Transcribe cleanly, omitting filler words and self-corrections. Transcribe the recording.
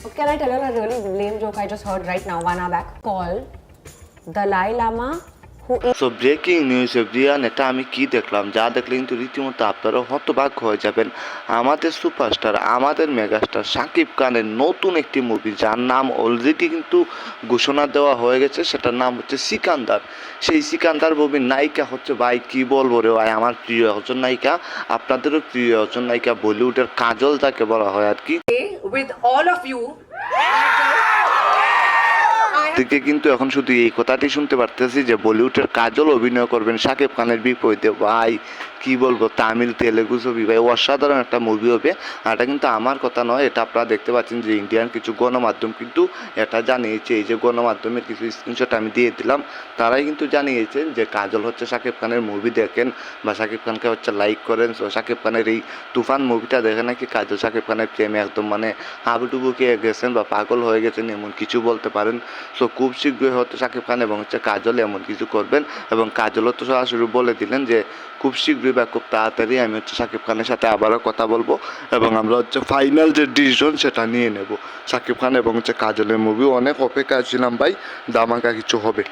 So can I tell you a really lame joke I just heard right now 1 hour back? Called Dalai Lama, who is so breaking news everyone, এটা আমি কি দেখলাম, যা দেখলে কিন্তু রীতিমতো আপনারা হতবাক হয়ে যাবেন। আমাদের সুপারস্টার, আমাদের মেগাস্টার শাকিব খানের নতুন একটি মুভি, যার নাম অলরেডি কিন্তু ঘোষণা দেওয়া হয়ে গেছে, সেটার নাম হচ্ছে সিকান্দার। সেই সিকান্দার মুভির নায়িকা হচ্ছে, ভাই কি বলবো রে ভাই, আমার প্রিয় একজন নায়িকা, আপনাদেরও প্রিয় একজন নায়িকা, বলিউডের কাজল যাকে বলা হয় আর কি। with all of you. থেকে কিন্তু এখন শুধু এই কথাটি শুনতে পারতেছি যে বলিউডের কাজল অভিনয় করবেন শাকিব খানের বিপরীতে। ভাই কি বলবো, তামিল তেলেগু ছবি ভাই, অসাধারণ একটা মুভি হবে। আর এটা কিন্তু আমার কথা নয়, এটা আপনারা দেখতে পাচ্ছেন যে ইন্ডিয়ান কিছু গণমাধ্যম কিন্তু এটা জানিয়েছে। এই যে গণমাধ্যমের কিছু স্ক্রিনশট আমি দিয়ে দিলাম, তারাই কিন্তু জানিয়েছেন যে কাজল হচ্ছে শাকিব খানের মুভি দেখেন বা শাকিব খানকে হচ্ছে লাইক করেন। সো শাকিব খানের এই তুফান মুভিটা দেখে নাকি কাজল শাকিব খানের প্রেমে একদম মানে হাবুডুবু খেয়ে গেছেন বা পাগল হয়ে গেছেন, এমন কিছু বলতে পারেন। সো খুব শীঘ্রই হয়তো শাকিব খান এবং হচ্ছে কাজল এমন কিছু করবেন, এবং কাজলও তো সরাসরি বলে দিলেন যে খুব শীঘ্রই বা খুব তাড়াতাড়ি আমি হচ্ছে শাকিব খানের সাথে আবারও কথা বলবো এবং আমরা হচ্ছে ফাইনাল যে ডিসিশন সেটা নিয়ে নেব। শাকিব খান এবং হচ্ছে কাজলের মুভি অনেক অপেক্ষা ছিলাম ভাই, ধামাকা কিছু হবে।